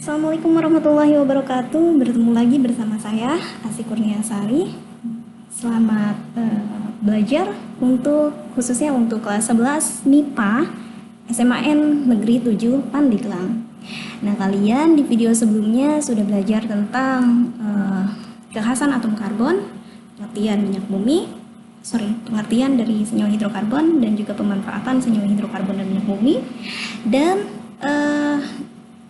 Assalamualaikum warahmatullahi wabarakatuh. Bertemu lagi bersama saya Asy Kurniasari. Selamat belajar khususnya untuk kelas 11 MIPA SMAN Negeri 7 Pandeglang. Nah, kalian di video sebelumnya sudah belajar tentang kekhasan atom karbon, pengertian dari senyawa hidrokarbon dan juga pemanfaatan senyawa hidrokarbon dan minyak bumi, dan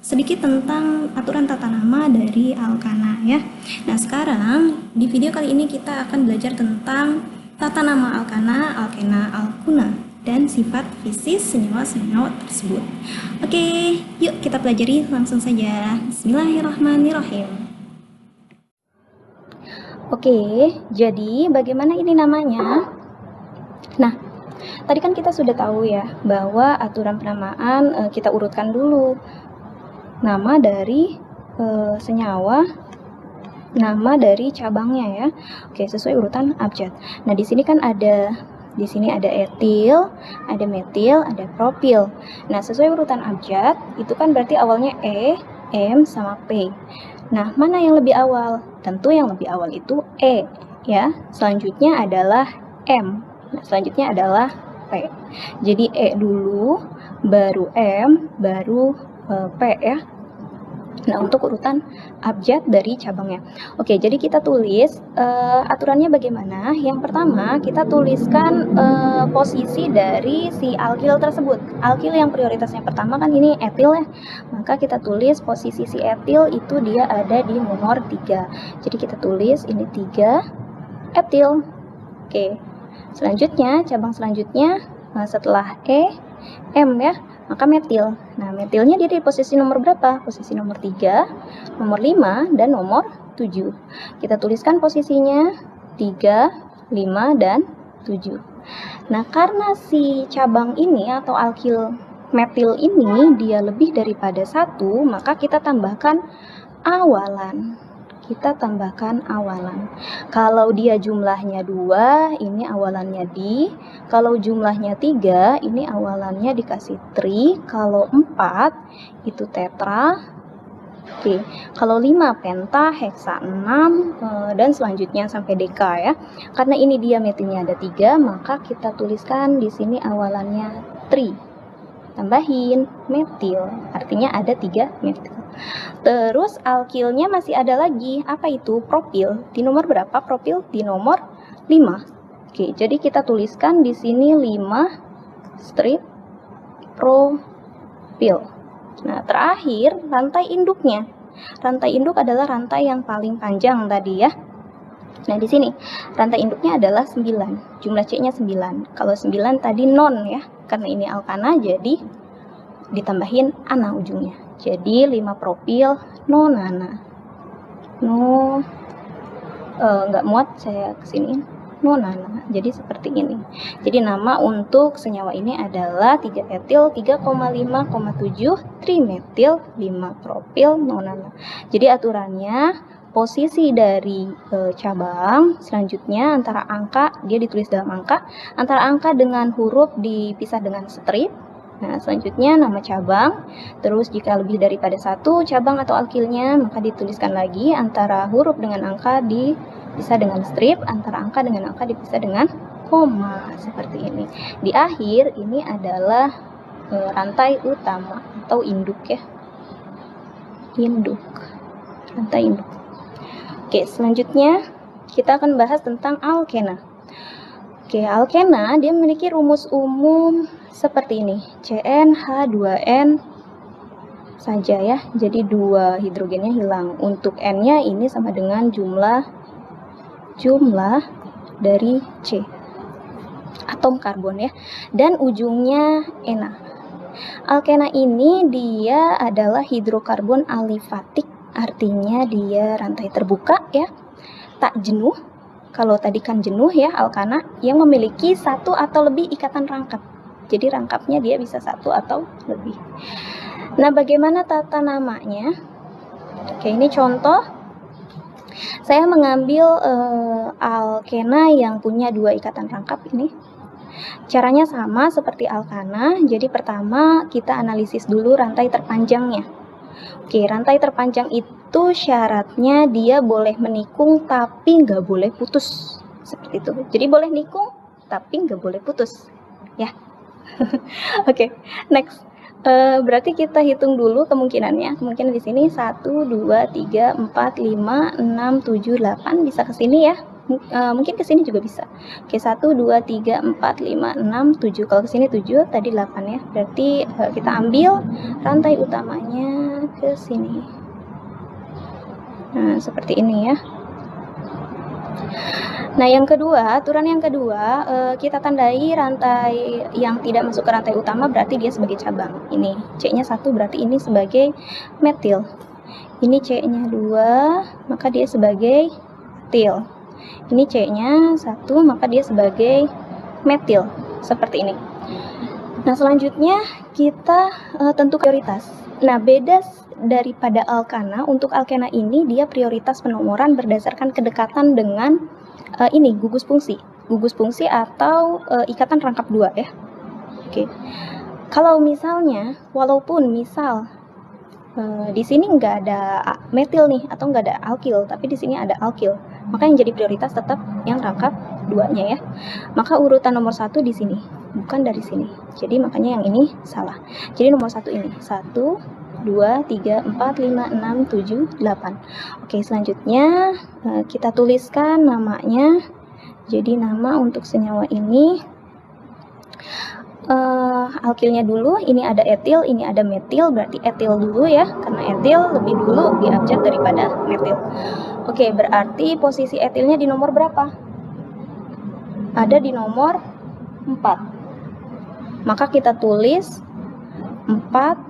sedikit tentang aturan tata nama dari alkana ya. Nah, sekarang di video kali ini kita akan belajar tentang tata nama alkana, alkena, alkuna, dan sifat fisis senyawa-senyawa tersebut. Oke, yuk kita pelajari langsung saja. Bismillahirrahmanirrahim. Oke, jadi bagaimana ini namanya? Nah, tadi kan kita sudah tahu ya bahwa aturan penamaan kita urutkan dulu nama dari senyawa, nama dari cabangnya ya. Oke, sesuai urutan abjad. Nah, di sini kan ada etil, ada metil, ada propil. Nah, sesuai urutan abjad itu kan berarti awalnya E, M sama P. Nah, mana yang lebih awal? Tentu yang lebih awal itu E ya. Selanjutnya adalah M. Nah, selanjutnya adalah P. Jadi E dulu, baru M, baru P ya. Nah, untuk urutan abjad dari cabangnya. Oke, jadi kita tulis aturannya bagaimana. Yang pertama, kita tuliskan posisi dari si alkil tersebut. Alkil yang prioritasnya pertama kan ini etil ya. Maka kita tulis posisi si etil itu dia ada di nomor 3. Jadi kita tulis ini 3 etil. Oke. Selanjutnya, cabang selanjutnya setelah E, M ya, maka metil. Nah, metilnya dia di posisi nomor berapa? Posisi nomor 3, nomor 5, dan nomor 7. Kita tuliskan posisinya 3, 5, dan 7. Nah, karena si cabang ini atau alkil metil ini dia lebih daripada 1, maka kita tambahkan awalan. Kalau dia jumlahnya 2, ini awalannya di. Kalau jumlahnya 3, ini awalannya dikasih tri. Kalau 4, itu tetra. Oke, kalau 5 penta, heksa 6, dan selanjutnya sampai deka ya. Karena ini dia metilnya ada 3, maka kita tuliskan di sini awalannya tri. Tambahin metil, artinya ada 3 metil. Terus alkilnya masih ada lagi, apa itu? Propil. Di nomor berapa propil? Di nomor 5. Oke, jadi kita tuliskan di sini 5 strip propil. Nah, terakhir rantai induknya. Rantai induk adalah rantai yang paling panjang tadi ya. Nah, di sini rantai induknya adalah 9. Jumlah C-nya 9. Kalau 9 tadi non ya. Karena ini alkana jadi ditambahin ana ujungnya. Jadi 5 propil nonana. Nggak muat saya kesiniin. Nonana. Jadi seperti ini. Jadi nama untuk senyawa ini adalah 3 etil 3,5,7 trimetil 5 propil nonana. Jadi aturannya posisi dari cabang selanjutnya antara angka, dia ditulis dalam angka, antara angka dengan huruf dipisah dengan strip. Nah, selanjutnya nama cabang. Terus jika lebih daripada 1 cabang atau alkilnya, maka dituliskan lagi antara huruf dengan angka dipisah dengan strip, antara angka dengan angka dipisah dengan koma, seperti ini. Di akhir ini adalah rantai utama atau induk ya. Rantai induk. Oke, selanjutnya kita akan bahas tentang alkena. Oke, alkena dia memiliki rumus umum seperti ini. CnH2n saja ya. Jadi 2 hidrogennya hilang. Untuk N-nya ini sama dengan jumlah dari C. Atom karbon ya. Dan ujungnya ena. Alkena ini dia adalah hidrokarbon alifatik. Artinya dia rantai terbuka ya. Tak jenuh. Kalau tadi kan jenuh ya alkana yang memiliki 1 atau lebih ikatan rangkap. Jadi rangkapnya dia bisa 1 atau lebih. Nah, bagaimana tata namanya? Oke, ini contoh. Saya mengambil alkena yang punya 2 ikatan rangkap ini. Caranya sama seperti alkana. Jadi pertama kita analisis dulu rantai terpanjangnya. Oke, rantai terpanjang itu syaratnya dia boleh menikung tapi nggak boleh putus. Seperti itu. Jadi boleh nikung tapi nggak boleh putus. Ya. Oke, next. Berarti kita hitung dulu kemungkinannya. Kemungkinan di sini 1, 2, 3, 4, 5, 6, 7, 8. Bisa ke sini ya. Mungkin ke sini juga bisa. Oke, 1, 2, 3, 4, 5, 6, 7. Kalau ke sini 7, tadi 8 ya. Berarti kita ambil rantai utamanya ke sini. Nah, seperti ini ya. Nah, yang kedua, aturan yang kedua, kita tandai rantai yang tidak masuk ke rantai utama berarti dia sebagai cabang. Ini C-nya 1 berarti ini sebagai metil. Ini C-nya 2, maka dia sebagai etil. Ini C-nya 1, maka dia sebagai metil. Seperti ini. Nah, selanjutnya kita tentukan prioritas. Nah, beda daripada alkana, untuk alkena ini dia prioritas penomoran berdasarkan kedekatan dengan ini gugus fungsi atau ikatan rangkap 2 ya. Oke. Kalau misalnya walaupun misal di sini nggak ada metil nih atau nggak ada alkil, tapi di sini ada alkil, maka yang jadi prioritas tetap yang rangkap 2-nya ya. Maka urutan nomor 1 di sini, bukan dari sini. Jadi makanya yang ini salah. Jadi nomor 1 ini 1, 2, 3, 4, 5, 6, 7, 8. Oke, selanjutnya kita tuliskan namanya. Jadi nama untuk senyawa ini alkilnya dulu, ini ada etil, ini ada metil, berarti etil dulu ya, karena etil lebih dulu di abjad daripada metil. Oke, berarti posisi etilnya di nomor berapa? Ada di nomor 4. Maka kita tulis 4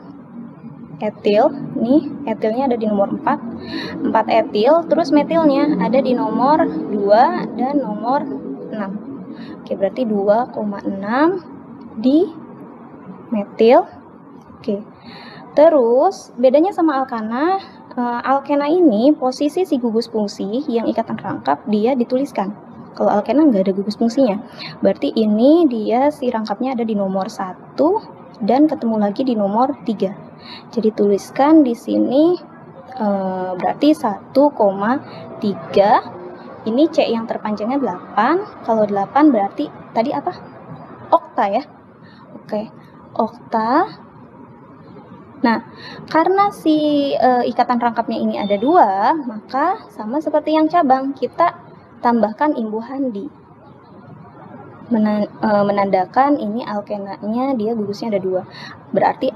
etil, nih etilnya ada di nomor 4 etil, terus metilnya ada di nomor 2 dan nomor 6. Oke, berarti 2,6 di metil. Oke, terus bedanya sama alkana, alkena ini posisi si gugus fungsi yang ikatan rangkap dia dituliskan. Kalau alkena nggak ada gugus fungsinya, berarti ini dia si rangkapnya ada di nomor 1 dan ketemu lagi di nomor 3. Jadi tuliskan di sini berarti 1,3. Ini C yang terpanjangnya 8. Kalau 8 berarti tadi apa? Okta ya. Oke, okta. Nah, karena si ikatan rangkapnya ini ada 2, maka sama seperti yang cabang, kita tambahkan imbuhan di. Menandakan ini alkenanya dia gugusnya ada 2, berarti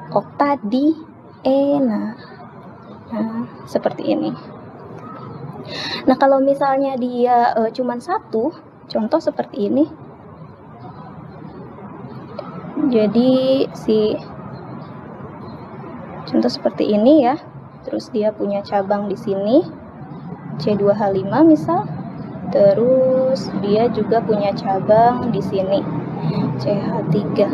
okta di ena. Nah, seperti ini. Nah, kalau misalnya dia cuman 1, contoh seperti ini. Jadi contoh seperti ini ya. Terus dia punya cabang di sini C2H5 misal. Terus dia juga punya cabang di sini CH3.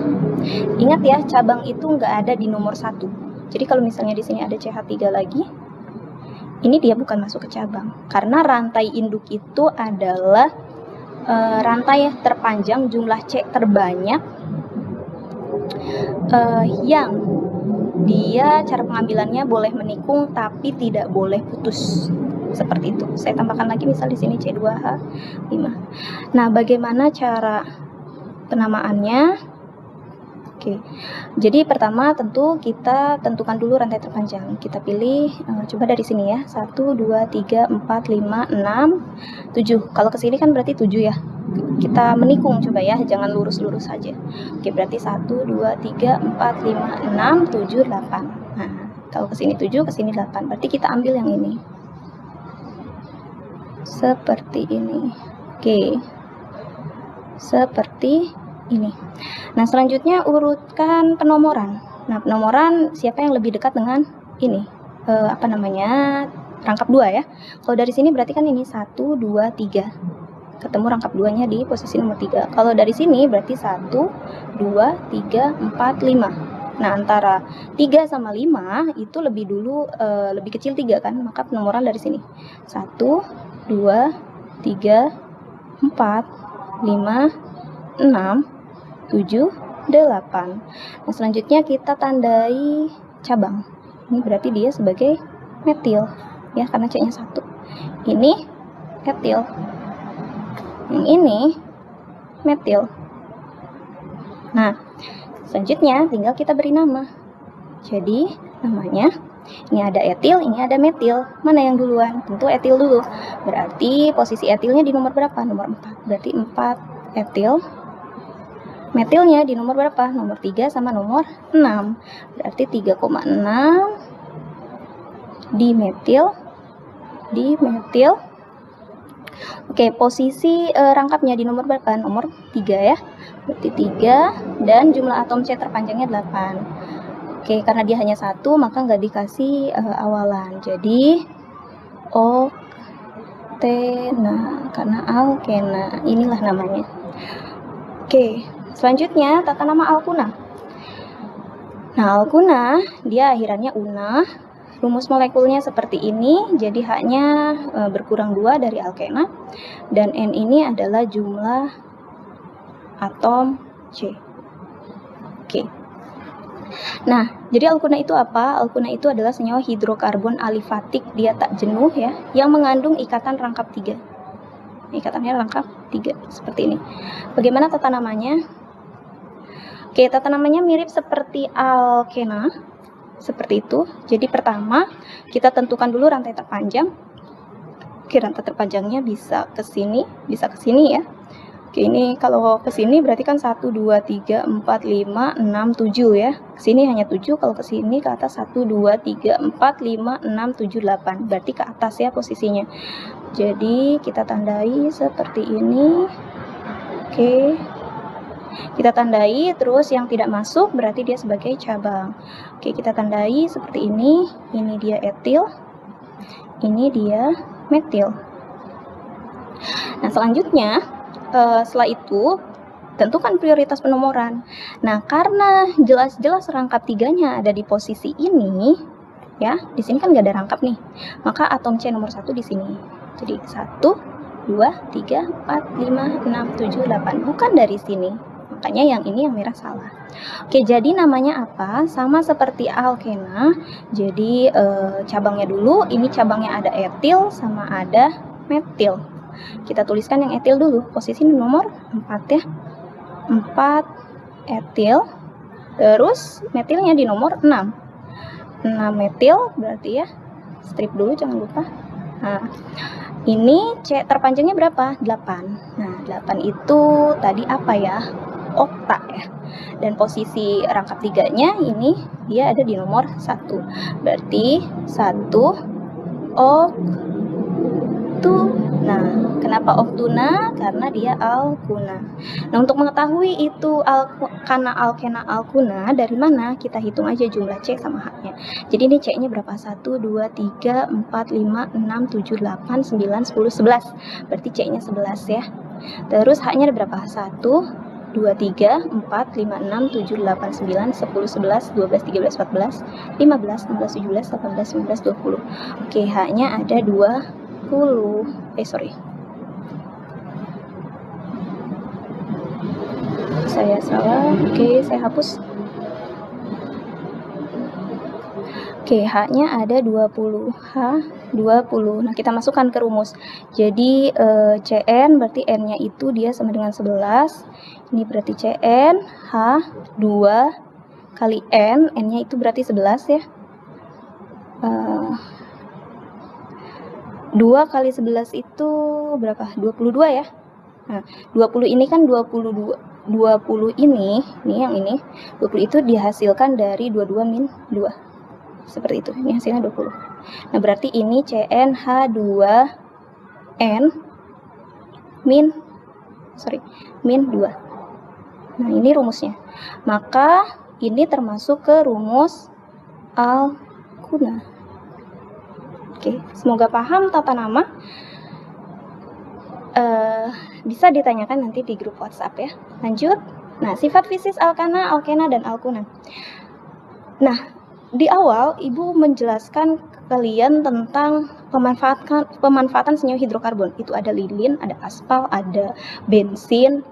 Ingat ya, cabang itu nggak ada di nomor 1. Jadi kalau misalnya di sini ada CH3 lagi, ini dia bukan masuk ke cabang. Karena rantai induk itu adalah rantai terpanjang, jumlah C terbanyak, yang dia cara pengambilannya boleh menikung tapi tidak boleh putus. Seperti itu. Saya tambahkan lagi misal di sini C2H5. Nah, bagaimana cara penamaannya? Oke. Jadi pertama tentu kita tentukan dulu rantai terpanjang. Kita pilih coba dari sini ya. 1 2 3 4 5 6 7. Kalau ke sini kan berarti 7 ya. Kita menikung coba ya, jangan lurus-lurus saja. Oke, berarti 1 2 3 4 5 6 7 8. Nah, kalau ke sini 7, ke sini 8. Berarti kita ambil yang ini. Seperti ini. Oke, seperti ini. Nah, selanjutnya urutkan penomoran. Nah, penomoran siapa yang lebih dekat dengan ini rangkap 2 ya. Kalau dari sini berarti kan ini 1 2 3, ketemu rangkap 2-nya di posisi nomor 3. Kalau dari sini berarti 1 2 3 4 5. Nah, antara 3 sama 5 itu lebih kecil 3 kan, maka penomoran dari sini 1 2 3 4 5 6 7 8. Nah, selanjutnya kita tandai cabang. Ini berarti dia sebagai metil ya, karena C-nya 1. Ini etil. Yang ini metil. Nah, selanjutnya tinggal kita beri nama. Jadi, namanya ini ada etil, ini ada metil. Mana yang duluan? Tentu etil dulu. Berarti posisi etilnya di nomor berapa? Nomor 4. Berarti 4 etil. Metilnya di nomor berapa? Nomor 3 sama nomor 6. Berarti 3,6 dimetil. Oke, posisi rangkapnya di nomor berapa? Nomor 3 ya. Berarti 3 dan jumlah atom C terpanjangnya 8. Oke, karena dia hanya 1 maka nggak dikasih awalan. Jadi oktena, karena alkena. Inilah namanya. Oke, selanjutnya tata nama alkuna. Nah, alkuna dia akhirannya una. Rumus molekulnya seperti ini, jadi H-nya berkurang 2 dari alkena, dan N ini adalah jumlah atom C. Oke. Nah, jadi alkuna itu apa? Alkuna itu adalah senyawa hidrokarbon alifatik, dia tak jenuh ya, yang mengandung ikatan rangkap 3. Ikatannya rangkap 3, seperti ini. Bagaimana tata namanya? Oke, tata namanya mirip seperti alkena. Seperti itu. Jadi pertama kita tentukan dulu rantai terpanjang. Oke, rantai terpanjangnya bisa ke sini, ya. Oke, ini kalau ke sini berarti kan 1 2 3 4 5 6 7 ya. Ke sini hanya 7, kalau ke sini ke atas 1 2 3 4 5 6 7 8. Berarti ke atas ya posisinya. Jadi kita tandai seperti ini. Oke. Kita tandai, terus yang tidak masuk berarti dia sebagai cabang. Oke, kita tandai seperti ini. Ini dia etil, ini dia metil. Nah, selanjutnya setelah itu tentukan prioritas penomoran. Nah, karena jelas-jelas rangkap 3-nya ada di posisi ini, ya, di sini kan nggak ada rangkap nih, maka atom C nomor 1 di sini. Jadi 1, 2, 3, 4, 5, 6, 7, 8. Bukan dari sini. Makanya yang ini yang merah salah. Oke, jadi namanya apa? Sama seperti alkena. Jadi cabangnya dulu, ini cabangnya ada etil sama ada metil. Kita tuliskan yang etil dulu, posisi nomor 4 ya. 4 etil. Terus metilnya di nomor 6. 6 metil berarti ya. Strip dulu jangan lupa. Nah, ini C terpanjangnya berapa? 8. Nah, 8 itu tadi apa ya? Okta ya. Dan posisi rangkap 3-nya ini dia ada di nomor 1. Berarti 1 oktuna. Kenapa oktuna? Karena dia alkuna. Nah, untuk mengetahui itu alkana, alkena, alkuna dari mana? Kita hitung aja jumlah C sama H-nya. Jadi ini C-nya berapa? 1 2 3 4 5 6 7 8 9 10 11. Berarti C-nya 11 ya. Terus H-nya ada berapa? 1 2, 3, 4, 5, 6, 7, 8, 9, 10, 11, 12, 13, 14, 15, 16, 17, 18, 19, 20. Oke, H-nya ada 20. Sorry. Saya salah. Oke, saya hapus. Oke, H-nya ada 20. H20. Nah, kita masukkan ke rumus. Jadi Cn berarti N-nya itu dia sama dengan 11. Ini berarti Cn H2 kali N. N-nya itu berarti 11 ya. 2 kali 11 itu berapa? 22 ya. Nah, 20 ini kan 22 ini yang ini 20 itu dihasilkan dari 22 min 2. Seperti itu. Ini hasilnya 20. Nah, berarti ini CnH2n min 2. Nah, ini rumusnya. Maka ini termasuk ke rumus alkuna. Oke, semoga paham tata nama. Bisa ditanyakan nanti di grup WhatsApp ya. Lanjut. Nah, sifat fisis alkana, alkena, dan alkuna. Nah, di awal Ibu menjelaskan ke kalian tentang pemanfaatan senyawa hidrokarbon. Itu ada lilin, ada aspal, ada bensin,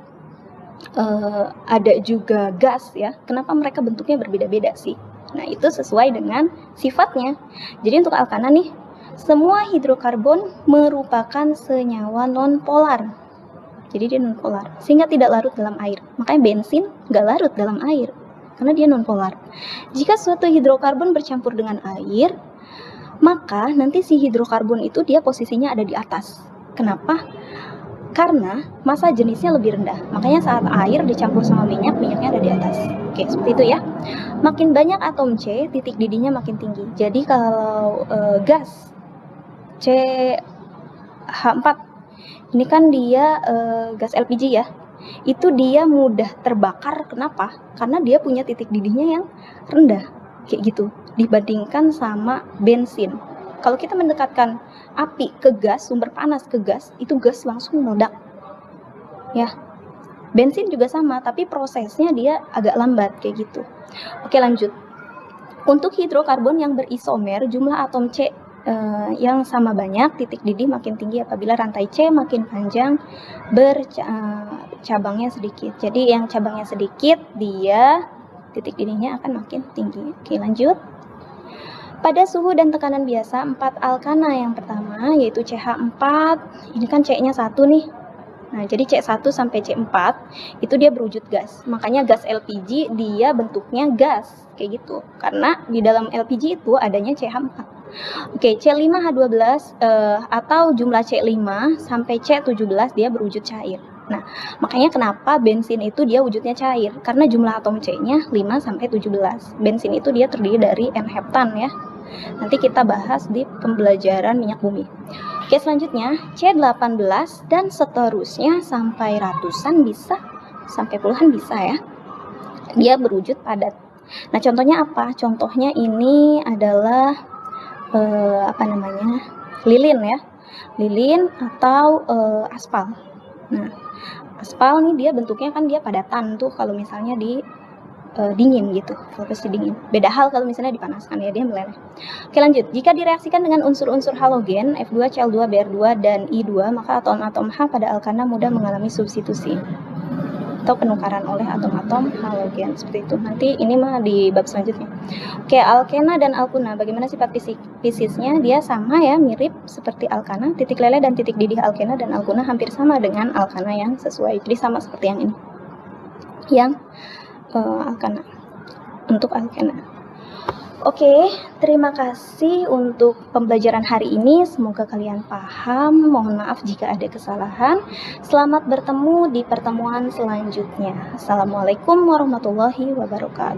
ada juga gas ya. Kenapa mereka bentuknya berbeda-beda sih? Nah, itu sesuai dengan sifatnya. Jadi untuk alkana nih, semua hidrokarbon merupakan senyawa nonpolar. Jadi dia nonpolar, sehingga tidak larut dalam air. Makanya bensin nggak larut dalam air, karena dia nonpolar. Jika suatu hidrokarbon bercampur dengan air, maka nanti si hidrokarbon itu dia posisinya ada di atas. Kenapa? Karena massa jenisnya lebih rendah. Makanya saat air dicampur sama minyak, minyaknya ada di atas. Oke, seperti itu ya. Makin banyak atom C, titik didihnya makin tinggi. Jadi kalau gas CH4, ini kan dia gas LPG ya, itu dia mudah terbakar. Kenapa? Karena dia punya titik didihnya yang rendah, kayak gitu, dibandingkan sama bensin. Kalau kita mendekatkan api ke gas, sumber panas ke gas, itu gas langsung meledak. Ya, bensin juga sama, tapi prosesnya dia agak lambat kayak gitu. Oke, lanjut. Untuk hidrokarbon yang berisomer, jumlah atom C yang sama banyak, titik didih makin tinggi apabila rantai C makin panjang, cabangnya sedikit. Jadi yang cabangnya sedikit, dia titik didihnya akan makin tinggi. Oke, lanjut. Pada suhu dan tekanan biasa, 4 alkana yang pertama yaitu CH4, ini kan C-nya 1 nih. Nah, jadi C1 sampai C4 itu dia berwujud gas. Makanya gas LPG dia bentuknya gas, kayak gitu. Karena di dalam LPG itu adanya CH4. Oke, C5H12 atau jumlah C5 sampai C17 dia berwujud cair. Nah, makanya kenapa bensin itu dia wujudnya cair, karena jumlah atom C-nya 5 sampai 17. Bensin itu dia terdiri dari N-heptan ya. Nanti kita bahas di pembelajaran minyak bumi. Oke, selanjutnya C18 dan seterusnya sampai ratusan bisa, sampai puluhan bisa ya. Dia berwujud padat. Nah, contohnya apa? Contohnya ini adalah lilin ya. Lilin atau aspal. Nah, aspal nih dia bentuknya kan dia padatan tuh kalau misalnya di dingin gitu, kalau pasti dingin. Beda hal kalau misalnya dipanaskan ya, dia meleleh. Oke, lanjut. Jika direaksikan dengan unsur-unsur halogen F2, Cl2, Br2, dan I2, maka atom-atom H pada alkana mudah mengalami substitusi atau penukaran oleh atom-atom halogen. Seperti itu. Nanti ini mah di bab selanjutnya. Oke, alkena dan alkuna. Bagaimana sifat fisisnya? Dia sama ya, mirip seperti alkana. Titik leleh dan titik didih alkena dan alkuna hampir sama dengan alkana yang sesuai. Jadi sama seperti yang ini. Yang alkana, untuk alkana. Oke, terima kasih untuk pembelajaran hari ini. Semoga kalian paham. Mohon maaf jika ada kesalahan. Selamat bertemu di pertemuan selanjutnya. Assalamualaikum warahmatullahi wabarakatuh.